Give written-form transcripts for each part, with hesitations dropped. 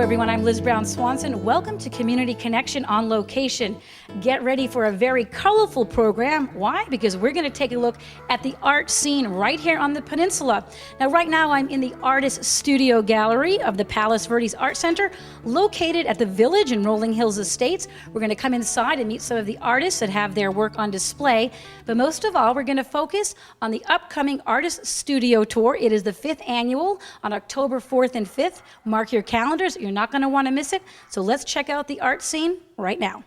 everyone, I'm Liz Brown Swanson. Welcome to Community Connection on Location. Get ready for a very colorful program. Why? Because we're going to take a look at the art scene right here on the peninsula. Now, right now, I'm in the Artist Studio Gallery of the Palos Verdes Art Center, located at the Village in Rolling Hills Estates. We're going to come inside and meet some of the artists that have their work on display. But most of all, we're going to focus on the upcoming Artist Studio Tour. It is the 5th annual on October 4th and 5th. Mark your calendars. You're not going to want to miss it. So let's check out the art scene right now.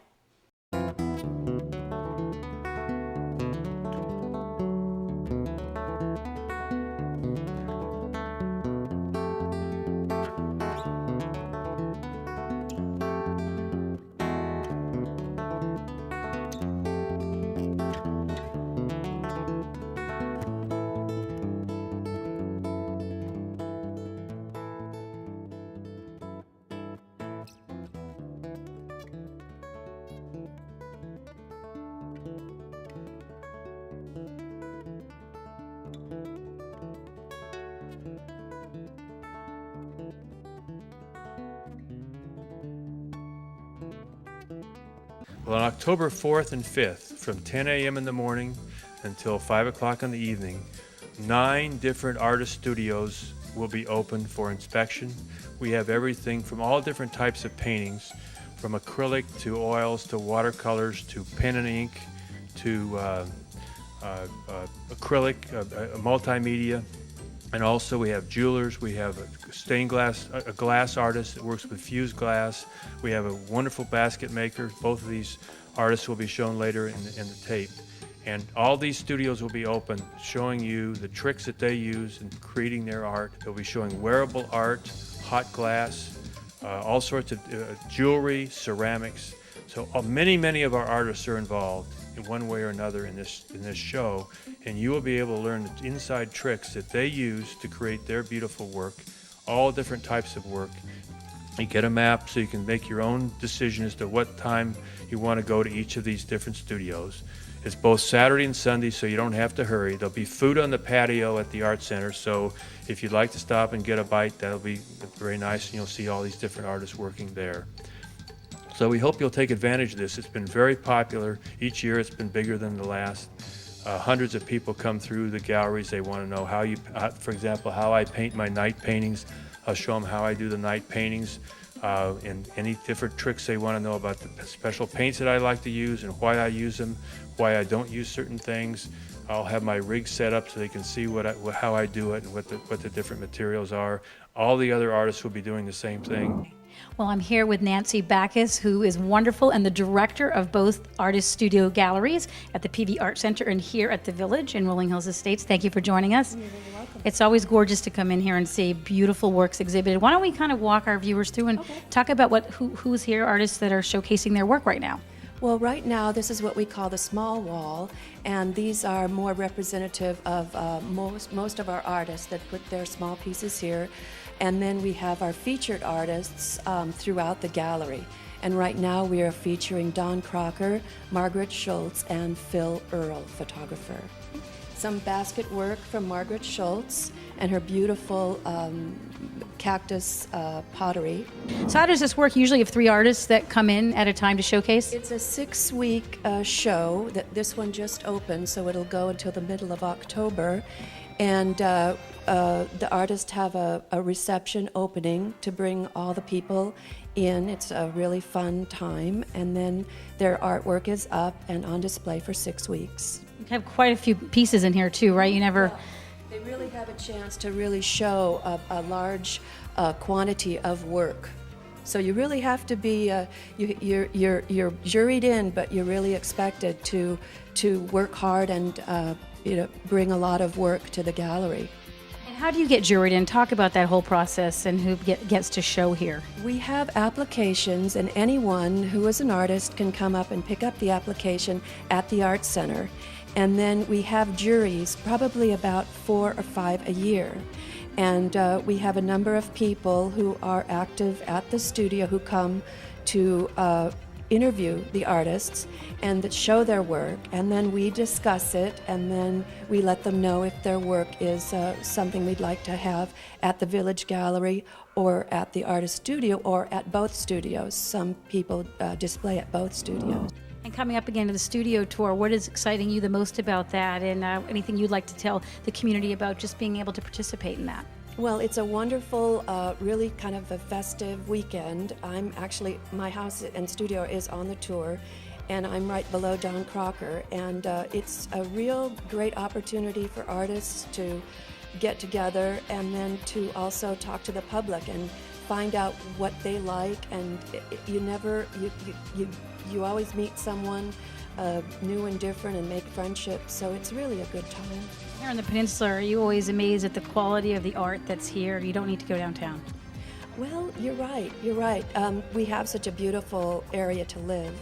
Well, on October 4th and 5th, from 10 a.m. in the morning until 5 o'clock in the evening, 9 different artist studios will be open for inspection. We have everything from all different types of paintings, from acrylic to oils to watercolors to pen and ink to acrylic, multimedia. And also we have jewelers, we have a glass artist that works with fused glass. We have a wonderful basket maker. Both of these artists will be shown later in the tape. And all these studios will be open, showing you the tricks that they use in creating their art. They'll be showing wearable art, hot glass, all sorts of jewelry, ceramics. So many of our artists are involved in one way or another in this show, and you will be able to learn the inside tricks that they use to create their beautiful work, all different types of work. You get a map so you can make your own decision as to what time you want to go to each of these different studios. It's both Saturday and Sunday, so you don't have to hurry. There'll be food on the patio at the Art Center, so if you'd like to stop and get a bite, that'll be very nice, and you'll see all these different artists working there. So we hope you'll take advantage of this. It's been very popular. Each year it's been bigger than the last. Hundreds of people come through the galleries. They want to know how for example, how I paint my night paintings. I'll show them how I do the night paintings, and any different tricks they want to know about the special paints that I like to use and why I use them, why I don't use certain things. I'll have my rig set up so they can see how I do it and what the different materials are. All the other artists will be doing the same thing. Well, I'm here with Nancy Backus, who is wonderful and the director of both Artist Studio Galleries at the PV Art Center and here at the Village in Rolling Hills Estates. Thank you for joining us. You're very welcome. It's always gorgeous to come in here and see beautiful works exhibited. Why don't we kind of walk our viewers through and talk about who's here, artists that are showcasing their work right now? Well, right now, this is what we call the small wall, and these are more representative of most of our artists that put their small pieces here. And then we have our featured artists throughout the gallery. And right now we are featuring Don Crocker, Margaret Schultz, and Phil Earle, photographer. Some basket work from Margaret Schultz and her beautiful cactus pottery. So how does this work? Usually you have 3 artists that come in at a time to showcase? It's a 6-week show. This one just opened, so it'll go until the middle of October. And the artists have a reception opening to bring all the people in. It's a really fun time. And then their artwork is up and on display for 6 weeks. You have quite a few pieces in here too, right? You never... Yeah. They really have a chance to really show a large quantity of work. So you really have to be, you're juried in, but you're really expected to work hard and bring a lot of work to the gallery. And how do you get juried in? Talk about that whole process and who gets to show here. We have applications, and anyone who is an artist can come up and pick up the application at the Art Center. And then we have juries, probably about 4 or 5 a year. And we have a number of people who are active at the studio who come to interview the artists and that show their work, and then we discuss it, and then we let them know if their work is something we'd like to have at the Village Gallery or at the artist studio or at both studios. Some people display at both studios. And coming up again to the studio tour, what is exciting you the most about that, and anything you'd like to tell the community about just being able to participate in that? Well, it's a wonderful, really kind of a festive weekend. My house and studio is on the tour, and I'm right below Don Crocker, and it's a real great opportunity for artists to get together and then to also talk to the public and find out what they like, and you always meet someone new and different and make friendships, so it's really a good time. Here on the peninsula, are you always amazed at the quality of the art that's here? You don't need to go downtown. Well, you're right. We have such a beautiful area to live,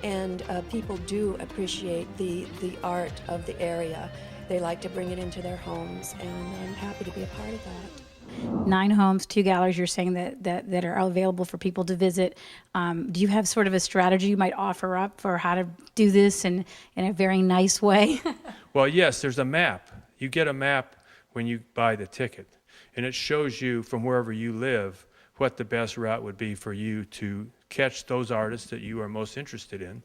and people do appreciate the art of the area. They like to bring it into their homes, and I'm happy to be a part of that. 9 homes, 2 galleries, you're saying that are available for people to visit. Do you have sort of a strategy you might offer up for how to do this in a very nice way? Well, yes, there's a map. You get a map when you buy the ticket, and it shows you from wherever you live what the best route would be for you to catch those artists that you are most interested in.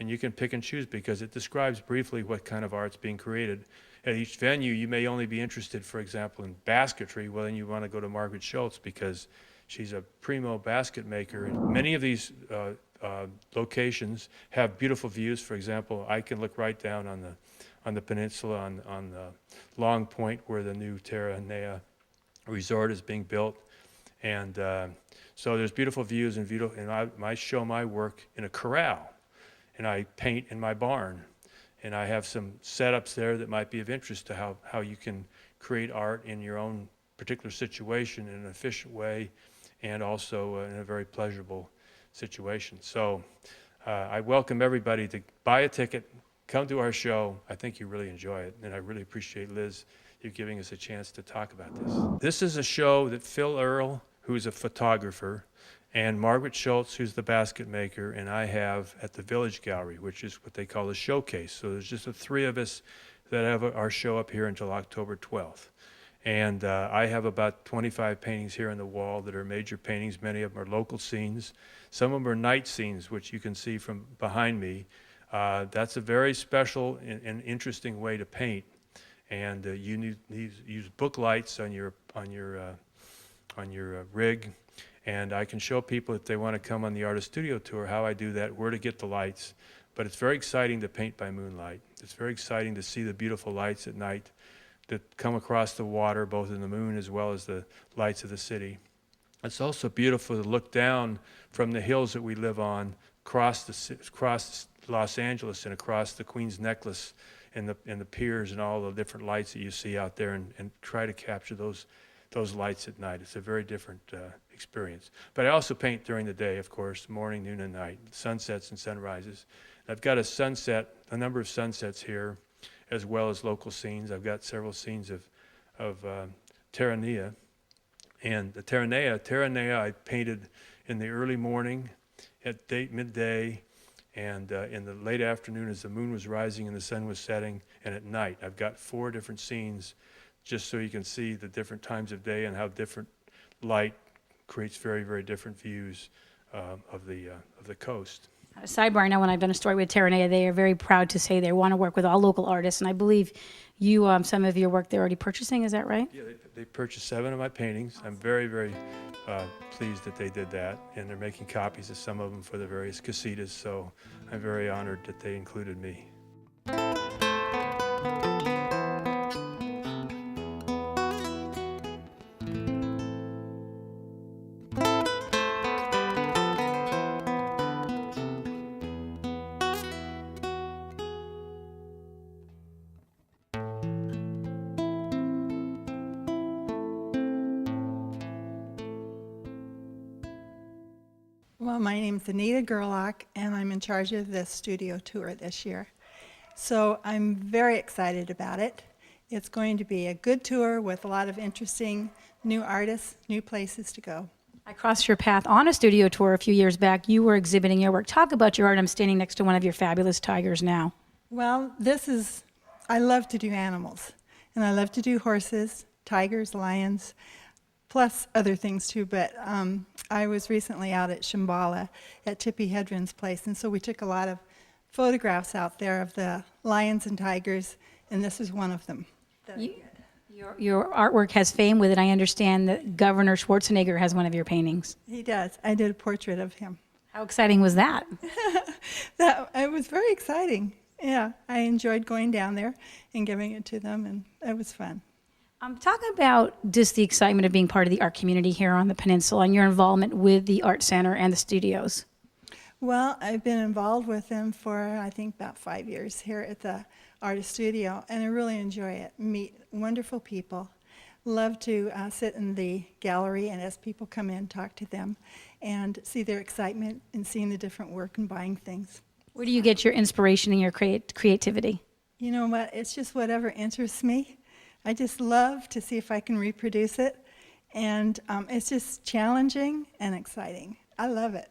And you can pick and choose because it describes briefly what kind of art's being created. At each venue, you may only be interested, for example, in basketry. Well, then you want to go to Margaret Schultz because she's a primo basket maker. And many of these locations have beautiful views. For example, I can look right down on the peninsula on the Long Point where the new Terra Nea resort is being built. And so there's beautiful views, and I show my work in a corral, and I paint in my barn. And I have some setups there that might be of interest to how you can create art in your own particular situation in an efficient way and also in a very pleasurable situation. So I welcome everybody to buy a ticket, come to our show. I think you really enjoy it, and I really appreciate, Liz, you giving us a chance to talk about this. This is a show that Phil Earle, who's a photographer, and Margaret Schultz, who's the basket maker, and I have at the Village Gallery, which is what they call a showcase. So there's just the 3 of us that have our show up here until October 12th. And I have about 25 paintings here on the wall that are major paintings. Many of them are local scenes. Some of them are night scenes, which you can see from behind me. That's a very special and interesting way to paint. And you need use book lights on your rig. And I can show people if they want to come on the artist studio tour how I do that, where to get the lights. But it's very exciting to paint by moonlight. It's very exciting to see the beautiful lights at night that come across the water, both in the moon as well as the lights of the city. It's also beautiful to look down from the hills that we live on, across Los Angeles and across the Queen's Necklace and the piers and all the different lights that you see out there, and try to capture those lights at night. It's a very different experience. But I also paint during the day, of course, morning, noon, and night, sunsets and sunrises. I've got a number of sunsets here, as well as local scenes. I've got several scenes of Terra Nea. And the Terra Nea I painted in the early morning, at midday, and in the late afternoon as the moon was rising and the sun was setting, and at night. I've got 4 different scenes just so you can see the different times of day and how different light creates very, very different views of the coast. Sidebar, I know when I've done a story with Terra Nea, they are very proud to say they want to work with all local artists, and I believe you, some of your work they're already purchasing, is that right? Yeah, they purchased 7 of my paintings. I'm very, very pleased that they did that, and they're making copies of some of them for the various casitas, so I'm very honored that they included me. Well, my name's Anita Gerlach, and I'm in charge of this studio tour this year. So I'm very excited about it. It's going to be a good tour with a lot of interesting new artists, new places to go. I crossed your path on a studio tour a few years back. You were exhibiting your work. Talk about your art. I'm standing next to one of your fabulous tigers now. Well, I love to do animals, and I love to do horses, tigers, lions, plus other things too, but I was recently out at Shambhala at Tippi Hedren's place, and so we took a lot of photographs out there of the lions and tigers, and this is one of them. Your artwork has fame with it. I understand that Governor Schwarzenegger has one of your paintings. He does. I did a portrait of him. How exciting was that? It was very exciting. Yeah, I enjoyed going down there and giving it to them, and it was fun. Talk about just the excitement of being part of the art community here on the peninsula and your involvement with the Art Center and the studios. Well, I've been involved with them for, I think, about 5 years here at the Artist Studio, and I really enjoy it. Meet wonderful people. Love to sit in the gallery and as people come in, talk to them and see their excitement and seeing the different work and buying things. Where do you get your inspiration and your creativity? You know what? It's just whatever interests me. I just love to see if I can reproduce it, and it's just challenging and exciting. I love it.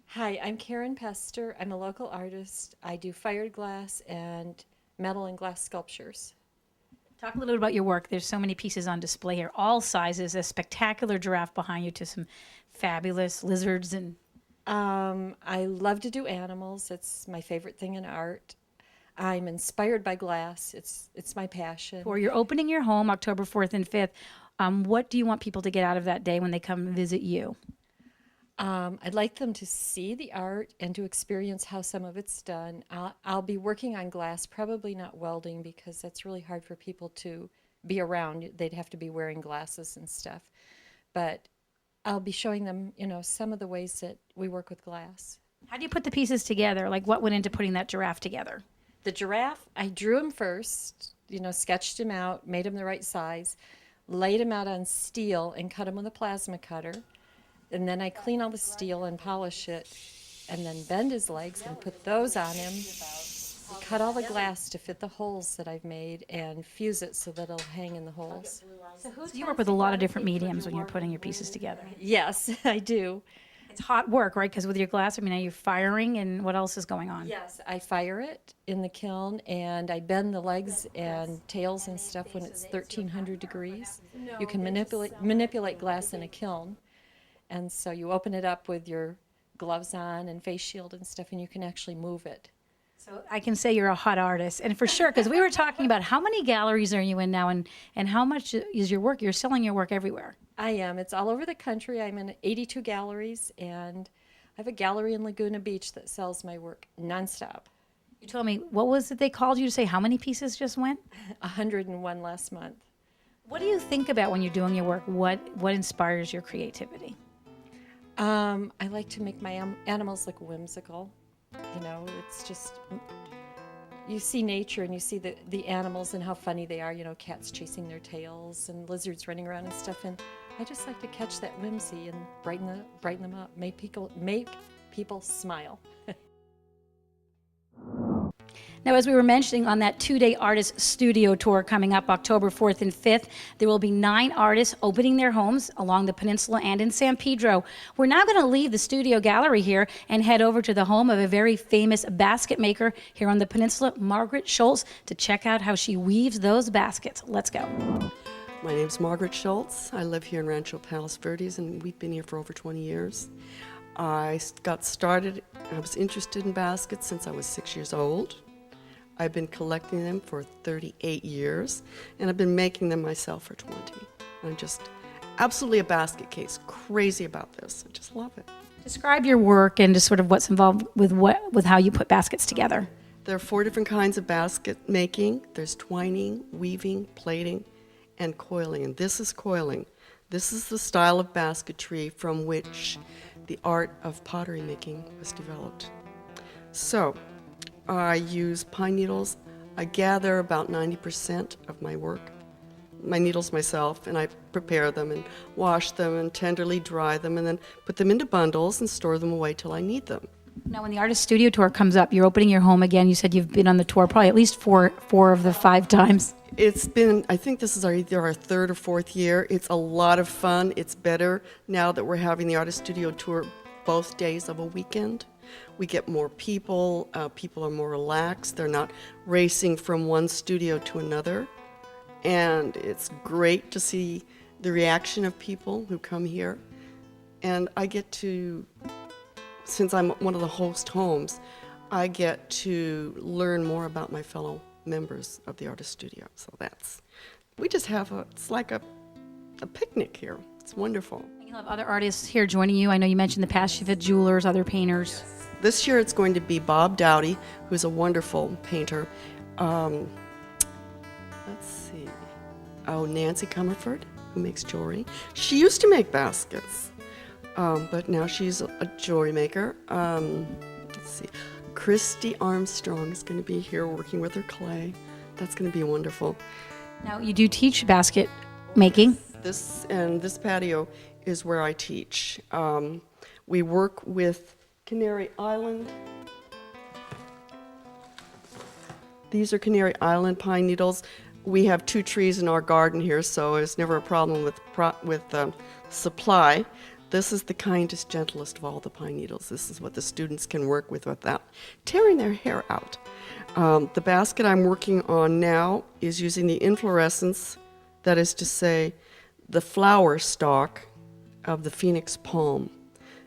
Hi, I'm Karen Pester. I'm a local artist. I do fired glass and metal and glass sculptures. Talk a little bit about your work. There's so many pieces on display here, all sizes, a spectacular giraffe behind you to some fabulous lizards. And I love to do animals. It's my favorite thing in art. I'm inspired by glass. It's my passion. or you're opening your home October 4th and 5th. What do you want people to get out of that day when they come visit you? I'd like them to see the art and to experience how some of it's done. I'll be working on glass, probably not welding, because that's really hard for people to be around. They'd have to be wearing glasses and stuff. But I'll be showing them, some of the ways that we work with glass. How do you put the pieces together? Like what went into putting that giraffe together? The giraffe, I drew him first, sketched him out, made him the right size, laid him out on steel and cut him with a plasma cutter. And then I clean all the steel and polish it, and then bend his legs and put those on him. Cut all the glass to fit the holes that I've made and fuse it so that it'll hang in the holes. So you work with a lot of different mediums when you're putting your pieces together. Yes, I do. It's hot work, right? Because with your glass, are you firing, and what else is going on? Yes, I fire it in the kiln, and I bend the legs and tails and stuff when it's 1,300 degrees. You can manipulate glass in a kiln. And so you open it up with your gloves on and face shield and stuff, and you can actually move it. So I can say you're a hot artist. And for sure, because we were talking about how many galleries are you in now, and how much is your work? You're selling your work everywhere. I am. It's all over the country. I'm in 82 galleries, and I have a gallery in Laguna Beach that sells my work nonstop. You told me, what was it they called you to say how many pieces just went? 101 last month. What do you think about when you're doing your work? What inspires your creativity? I like to make my animals look whimsical. It's just, you see nature and you see the animals and how funny they are, cats chasing their tails and lizards running around and stuff. And I just like to catch that whimsy and brighten them up, make people smile. Now, as we were mentioning on that 2-day artist studio tour coming up October 4th and 5th, there will be 9 artists opening their homes along the peninsula and in San Pedro. We're now going to leave the studio gallery here and head over to the home of a very famous basket maker here on the peninsula, Margaret Schultz, to check out how she weaves those baskets. Let's go. My name's Margaret Schultz. I live here in Rancho Palos Verdes, and we've been here for over 20 years. I got started, I was interested in baskets since I was 6 years old. I've been collecting them for 38 years, and I've been making them myself for 20. I'm just absolutely a basket case, crazy about this. I just love it. Describe your work and just sort of what's involved with how you put baskets together. There are 4 different kinds of basket making. There's twining, weaving, plaiting, and coiling, and this is coiling. This is the style of basketry from which the art of pottery making was developed. So, I use pine needles. I gather about 90% of my work my needles myself, and I prepare them and wash them and tenderly dry them and then put them into bundles and store them away till I need them. Now, when the Artist Studio Tour comes up, you're opening your home again. You said you've been on the tour probably at least four of the 5 times. It's been, I think this is either our 3rd or 4th year. It's a lot of fun. It's better now that we're having the Artist Studio Tour both days of a weekend. We get more people. People are more relaxed. They're not racing from one studio to another. And it's great to see the reaction of people who come here. And I get to, since I'm one of the host homes, I get to learn more about my fellow members of the Artist Studio. So we just have it's like a picnic here. It's wonderful. You'll have other artists here joining you. I know you mentioned in the past you've had jewelers, other painters. This year it's going to be Bob Dowdy, who's a wonderful painter. Let's see. Oh, Nancy Comerford, who makes jewelry. She used to make baskets, but now she's a jewelry maker. Let's see. Christy Armstrong is going to be here working with her clay. That's going to be wonderful. Now, you do teach basket making. This patio is where I teach. We work with Canary Island. These are Canary Island pine needles. We have 2 trees in our garden here, so it's never a problem with supply. This is the kindest, gentlest of all the pine needles. This is what the students can work with without tearing their hair out. The basket I'm working on now is using the inflorescence, that is to say, the flower stalk of the phoenix palm.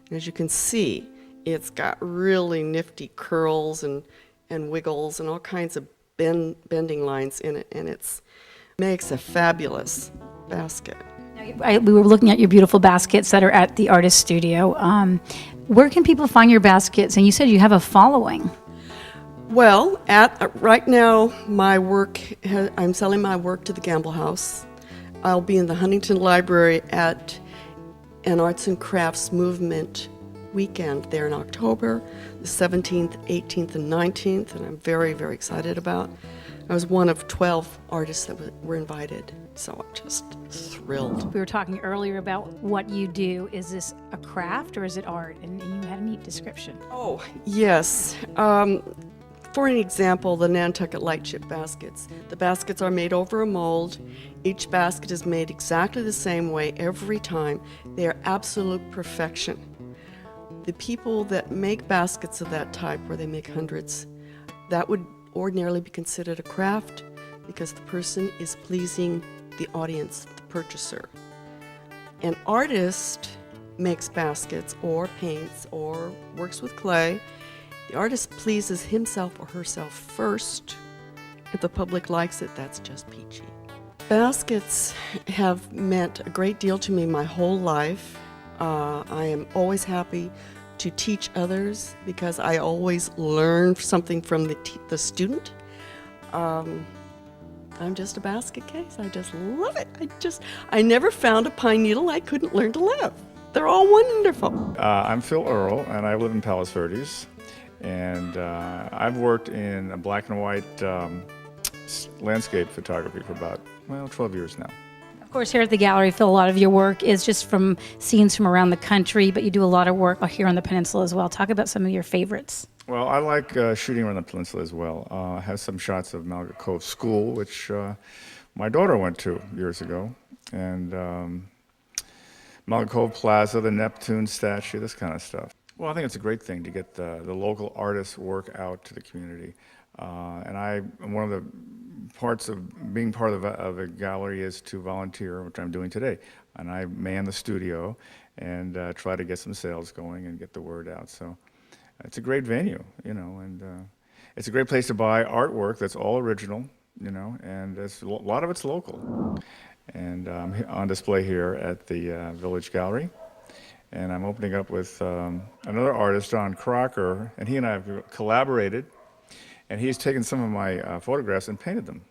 And as you can see, it's got really nifty curls and wiggles and all kinds of bending lines in it, and it makes a fabulous basket. We were looking at your beautiful baskets that are at the Artist Studio. Where can people find your baskets? And you said you have a following. Well, right now, I'm selling my work to the Gamble House. I'll be in the Huntington Library at an Arts and Crafts Movement weekend there in October, the 17th, 18th, and 19th, and I'm very, very excited about. I was one of 12 artists that were invited, so I'm just thrilled. We were talking earlier about what you do. Is this a craft or is it art? And you had a neat description. Oh, yes. For an example, the Nantucket light chip baskets. The baskets are made over a mold. Each basket is made exactly the same way every time. They are absolute perfection. The people that make baskets of that type, where they make hundreds, that would ordinarily be considered a craft because the person is pleasing the audience, the purchaser. An artist makes baskets or paints or works with clay. The artist pleases himself or herself first. If the public likes it, that's just peachy. Baskets have meant a great deal to me my whole life. I am always happy to teach others because I always learn something from the student. I'm just a basket case. I just love it. I never found a pine needle I couldn't learn to love. They're all wonderful. I'm Phil Earle, and I live in Palos Verdes. And I've worked in a black and white landscape photography for about, 12 years now. Of course, here at the gallery, Phil, a lot of your work is just from scenes from around the country, but you do a lot of work here on the peninsula as well. Talk about some of your favorites. Well, I like shooting around the peninsula as well. I have some shots of Malga Cove School, which my daughter went to years ago, and Malga Cove Plaza, the Neptune statue, this kind of stuff. Well, I think it's a great thing to get the local artists' work out to the community. And one of the parts of being part of a gallery is to volunteer, which I'm doing today. And I man the studio and try to get some sales going and get the word out. So it's a great venue, and it's a great place to buy artwork that's all original, and a lot of it's local. And I'm on display here at the Village Gallery. And I'm opening up with another artist, John Crocker, and he and I have collaborated, and he's taken some of my photographs and painted them.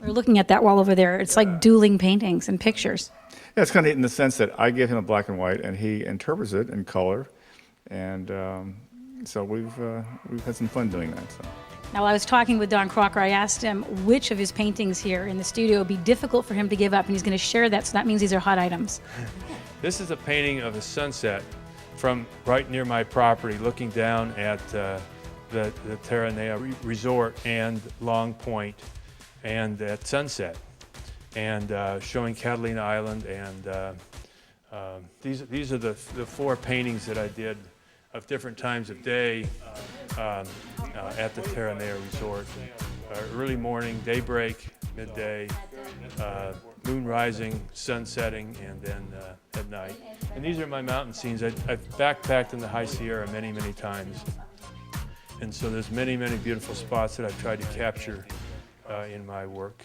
We're looking at that wall over there. It's like dueling paintings and pictures. Yeah, it's kind of neat in the sense that I give him a black and white, and he interprets it in color, and so we've had some fun doing that. So. Now, while I was talking with Don Crocker, I asked him which of his paintings here in the studio would be difficult for him to give up, and he's going to share that, so that means these are hot items. This is a painting of a sunset from right near my property, looking down at the Terranea Resort and Long Point, and at sunset, and showing Catalina Island. And these are the 4 paintings that I did of different times of day at the Terranea Resort. Early morning, daybreak, midday, moon rising, sun setting, and then at night. And these are my mountain scenes. I've backpacked in the High Sierra many, many times. And so there's many, many beautiful spots that I've tried to capture in my work.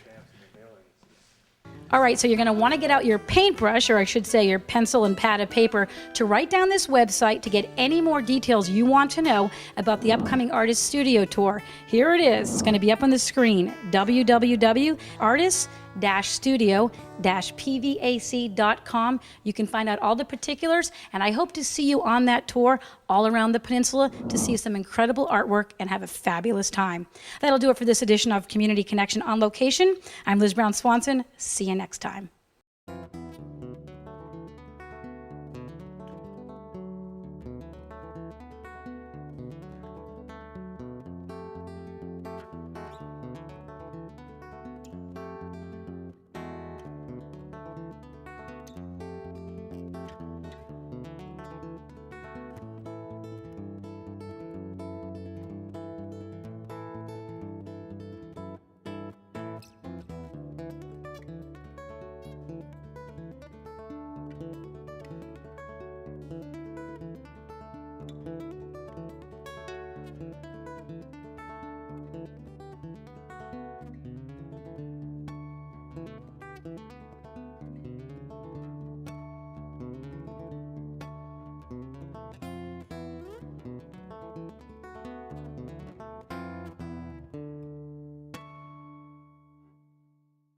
All right, so you're going to want to get out your paintbrush, or I should say your pencil and pad of paper, to write down this website to get any more details you want to know about the upcoming Artist Studio Tour. Here it is. It's going to be up on the screen, www.artist-studio-pvac.com. You can find out all the particulars, and I hope to see you on that tour all around the peninsula to see some incredible artwork and have a fabulous time. That'll do it for this edition of Community Connection on Location. I'm Liz Brown Swanson. See you next time.